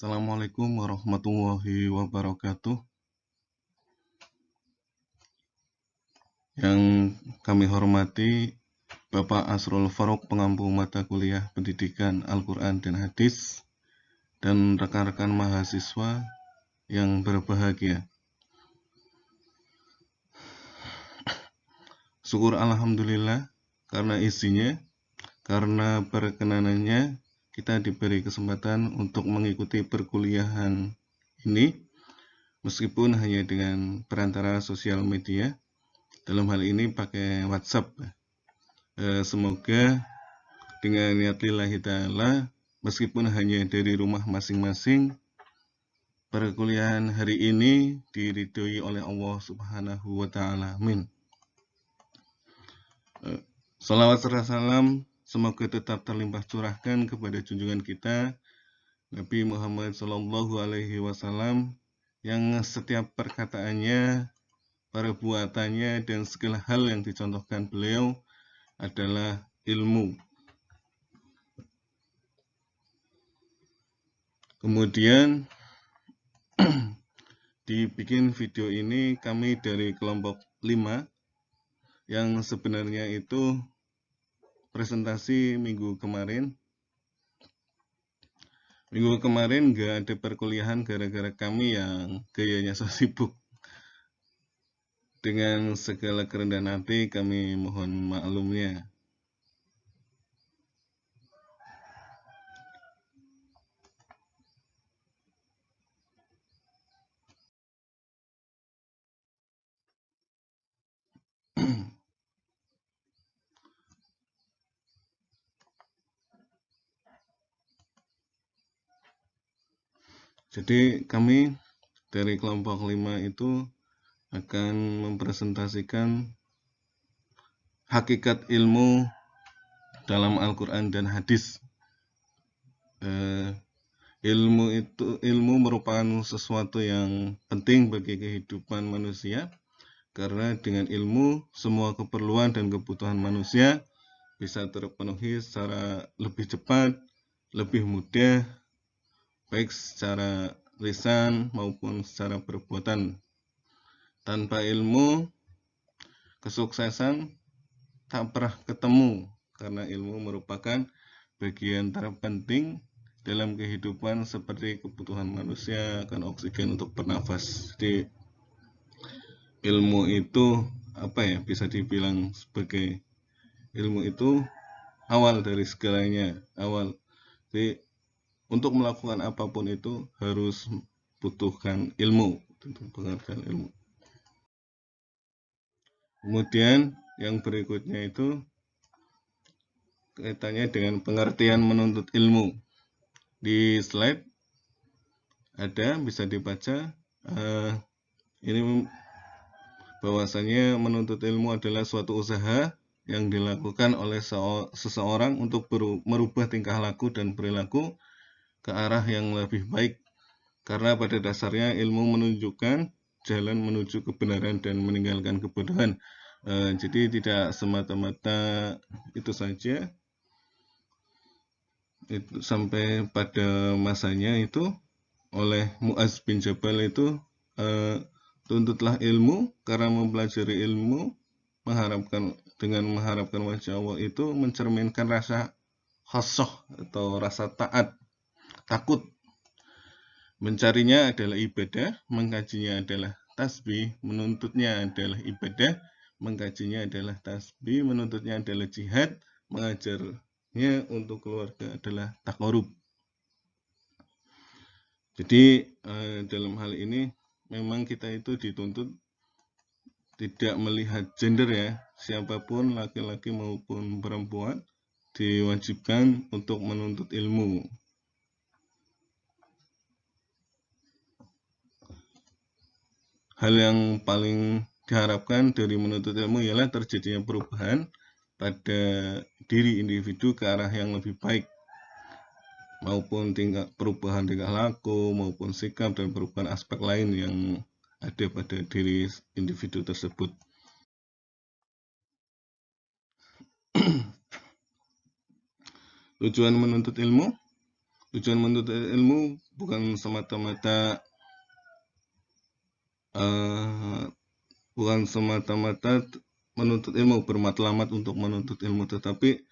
Assalamualaikum warahmatullahi wabarakatuh. Yang kami hormati Bapak Asrul Farouk, pengampu mata kuliah Pendidikan Al-Quran dan Hadis, dan rekan-rekan mahasiswa yang berbahagia. Syukur Alhamdulillah karena isinya, karena perkenanannya kita diberi kesempatan untuk mengikuti perkuliahan ini, meskipun hanya dengan perantara sosial media. Dalam hal ini pakai WhatsApp. Semoga dengan niat lillahi ta'ala, meskipun hanya dari rumah masing-masing, perkuliahan hari ini diridhoi oleh Allah Subhanahu wa Ta'ala. Amin. Salawat serta salam semoga tetap terlimpah curahkan kepada junjungan kita Nabi Muhammad Sallallahu Alaihi Wasallam, yang setiap perkataannya, perbuatannya, dan segala hal yang dicontohkan beliau adalah ilmu. Kemudian dibikin video ini kami dari kelompok 5 yang sebenarnya itu presentasi minggu kemarin. Minggu kemarin nggak ada perkuliahan gara-gara kami yang gayanya so sibuk. Dengan segala kerendahan hati kami mohon maklumnya. Jadi kami dari kelompok 5 itu akan mempresentasikan hakikat ilmu dalam Al-Quran dan Hadis. Ilmu merupakan sesuatu yang penting bagi kehidupan manusia, karena dengan ilmu semua keperluan dan kebutuhan manusia bisa terpenuhi secara lebih cepat, lebih mudah, baik secara lisan maupun secara perbuatan. Tanpa ilmu, kesuksesan tak pernah ketemu, karena ilmu merupakan bagian terpenting dalam kehidupan, seperti kebutuhan manusia akan oksigen untuk bernafas. Jadi ilmu itu bisa dibilang sebagai ilmu itu awal dari segalanya. Jadi untuk melakukan apapun itu harus butuhkan ilmu, Kemudian yang berikutnya itu kaitannya dengan pengertian menuntut ilmu. Di slide ada, bisa dibaca. Ini bahwasanya menuntut ilmu adalah suatu usaha yang dilakukan oleh seseorang untuk merubah tingkah laku dan perilaku ke arah yang lebih baik, karena pada dasarnya ilmu menunjukkan jalan menuju kebenaran dan meninggalkan kebodohan. Jadi tidak semata-mata itu saja. Itu sampai pada masanya itu oleh Mu'adz bin Jabal itu, tuntutlah ilmu, karena mempelajari ilmu dengan mengharapkan wajah Allah itu mencerminkan rasa khosoh atau rasa takut. Mencarinya adalah ibadah, mengkajinya adalah tasbih, menuntutnya adalah ibadah, mengkajinya adalah tasbih, menuntutnya adalah jihad, mengajarnya untuk keluarga adalah taqarrub. Jadi dalam hal ini memang kita itu dituntut tidak melihat gender ya, siapapun laki-laki maupun perempuan diwajibkan untuk menuntut ilmu. Hal yang paling diharapkan dari menuntut ilmu ialah terjadinya perubahan pada diri individu ke arah yang lebih baik, maupun perubahan tingkah laku, maupun sikap, dan perubahan aspek lain yang ada pada diri individu tersebut. Tujuan menuntut ilmu Tujuan menuntut ilmu bukan semata-mata menuntut ilmu, bermatlamat untuk menuntut ilmu, tetapi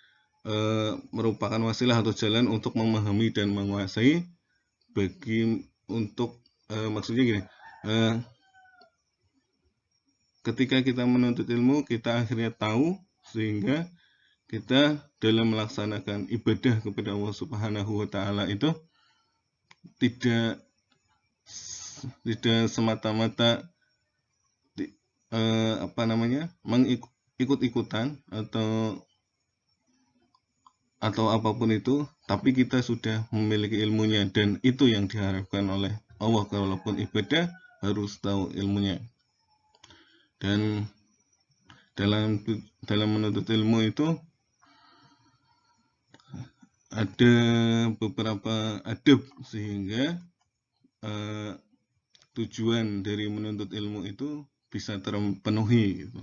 merupakan wasilah atau jalan untuk memahami dan menguasai maksudnya gini, ketika kita menuntut ilmu, kita akhirnya tahu, sehingga kita dalam melaksanakan ibadah kepada Allah Subhanahu wa Ta'ala itu tidak semata-mata ikut-ikutan atau apapun itu, tapi kita sudah memiliki ilmunya, dan itu yang diharapkan oleh Allah. Kalaupun ibadah harus tahu ilmunya. Dan dalam menuntut ilmu itu ada beberapa adab, sehingga tujuan dari menuntut ilmu itu bisa terpenuhi gitu.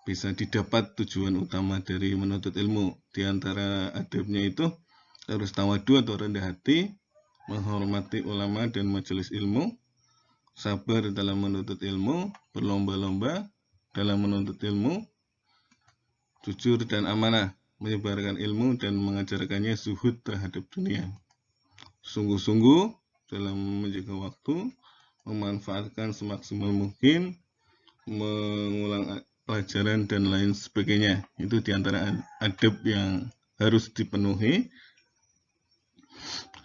Bisa didapat tujuan utama dari menuntut ilmu. Di antara adabnya itu harus tawadu atau rendah hati, menghormati ulama dan majelis ilmu, sabar dalam menuntut ilmu, berlomba-lomba dalam menuntut ilmu, jujur dan amanah, menyebarkan ilmu dan mengajarkannya, zuhud terhadap dunia, sungguh-sungguh dalam menjaga waktu, memanfaatkan semaksimal mungkin, mengulang pelajaran dan lain sebagainya. Itu diantara adab yang harus dipenuhi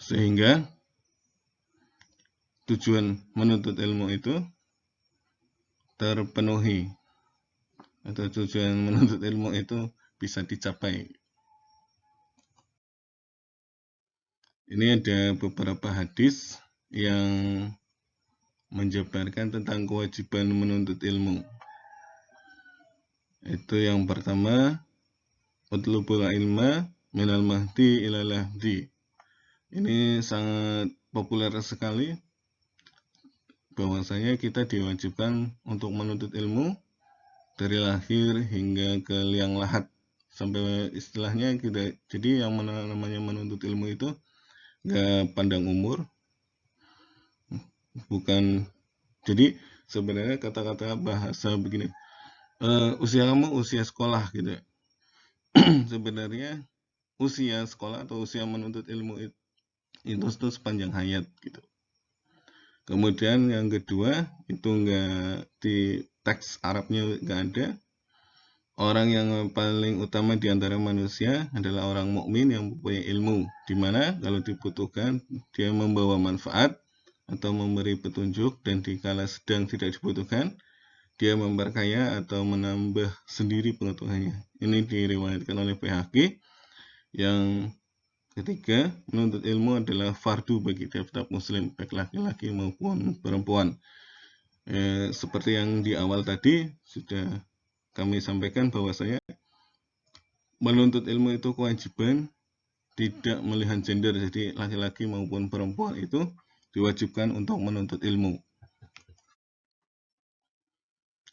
sehingga tujuan menuntut ilmu itu terpenuhi, atau tujuan menuntut ilmu itu bisa dicapai. Ini ada beberapa hadis yang menjabarkan tentang kewajiban menuntut ilmu. Itu yang pertama, utlubul ilma minal mahdi ilal lahdi. Ini sangat populer sekali, bahwasanya kita diwajibkan untuk menuntut ilmu dari lahir hingga ke liang lahat, sampai istilahnya kita, jadi yang namanya menuntut ilmu itu nggak pandang umur, bukan. Jadi sebenarnya kata-kata bahasa begini, usia kamu usia sekolah gitu. Sebenarnya usia sekolah atau usia menuntut ilmu itu sepanjang hayat gitu. Kemudian yang kedua, itu enggak di teks Arabnya enggak ada. Orang yang paling utama di antara manusia adalah orang mukmin yang mempunyai ilmu, di mana kalau dibutuhkan dia membawa manfaat atau memberi petunjuk, dan dikala sedang tidak dibutuhkan dia memperkaya atau menambah sendiri pengetahuannya. Ini diriwayatkan oleh Baihaqi. Yang ketiga, menuntut ilmu adalah fardu bagi tiap-tiap muslim, baik laki-laki maupun perempuan. Seperti yang di awal tadi sudah kami sampaikan, bahwasanya menuntut ilmu itu kewajiban, tidak melihat gender, jadi laki-laki maupun perempuan itu diwajibkan untuk menuntut ilmu.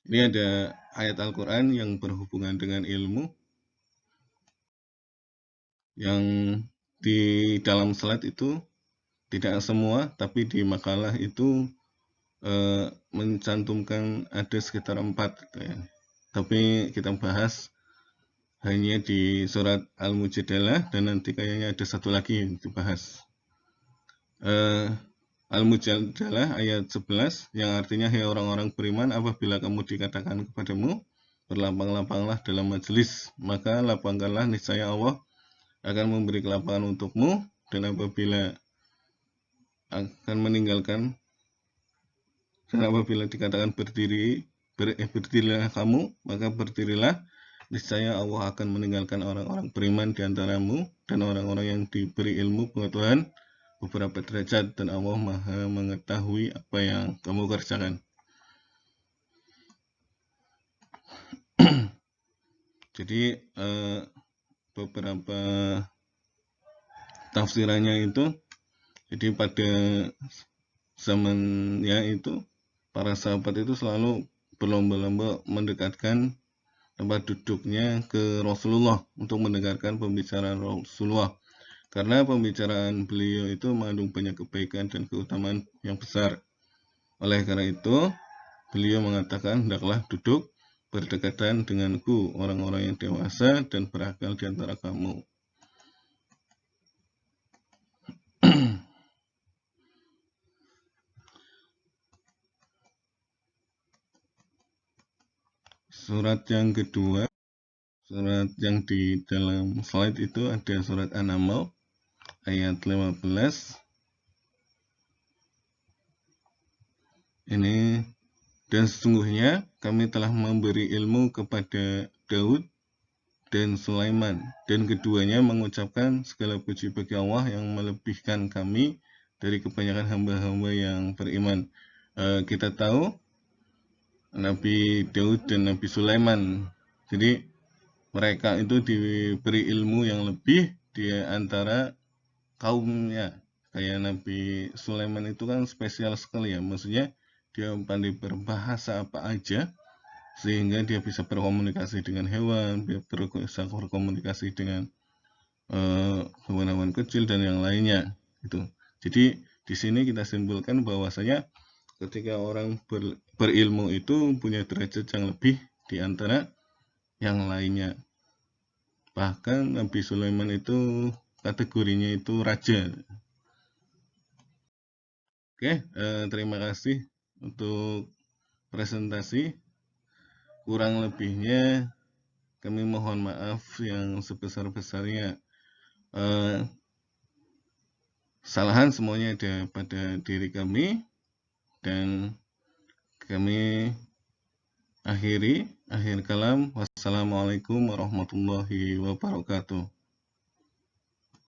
Ini ada ayat Al-Quran yang berhubungan dengan ilmu, yang di dalam slide itu tidak semua, tapi di makalah itu mencantumkan ada sekitar 4 gitu ya. Tapi kita bahas hanya di surat Al-Mujadalah, dan nanti kayaknya ada satu lagi yang dibahas. Al-Mujadalah ayat 11 yang artinya, hai orang-orang beriman, apabila kamu dikatakan kepadamu berlapang-lapanglah dalam majelis, maka lapangkanlah, niscaya Allah akan memberi kelapangan untukmu, dan apabila dikatakan berdirilah kamu, maka berdirilah, niscaya Allah akan meninggalkan orang-orang beriman di antaramu dan orang-orang yang diberi ilmu pengetahuan beberapa derajat, dan Allah Maha mengetahui apa yang kamu kerjakan. Jadi beberapa tafsirannya itu, jadi pada zamannya itu para sahabat itu selalu berlomba-lomba mendekatkan tempat duduknya ke Rasulullah untuk mendengarkan pembicaraan Rasulullah. karena pembicaraan beliau itu mengandung banyak kebaikan dan keutamaan yang besar. Oleh karena itu, beliau mengatakan, hendaklah duduk berdekatan denganku orang-orang yang dewasa dan berakal di antara kamu. Surat yang kedua, surat yang di dalam slide itu ada surat An-Naml ayat 15. Ini, dan sesungguhnya kami telah memberi ilmu kepada Daud dan Sulaiman, dan keduanya mengucapkan segala puji bagi Allah yang melebihkan kami dari kebanyakan hamba-hamba yang beriman. Kita tahu Nabi Daud dan Nabi Sulaiman, jadi mereka itu diberi ilmu yang lebih di antara kaumnya. Kayak Nabi Sulaiman itu kan spesial sekali ya, maksudnya dia pandai berbahasa apa aja, sehingga dia bisa berkomunikasi dengan hewan, dia bisa berkomunikasi dengan hewan-hewan kecil dan yang lainnya. Gitu. Jadi di sini kita simpulkan bahwasanya ketika orang berilmu itu punya derajat yang lebih di antara yang lainnya. Bahkan Nabi Sulaiman itu kategorinya itu raja. Oke, terima kasih untuk presentasi. Kurang lebihnya kami mohon maaf yang sebesar-besarnya. Kesalahan semuanya ada pada diri kami, dan kami akhir kalam. Wassalamualaikum warahmatullahi wabarakatuh.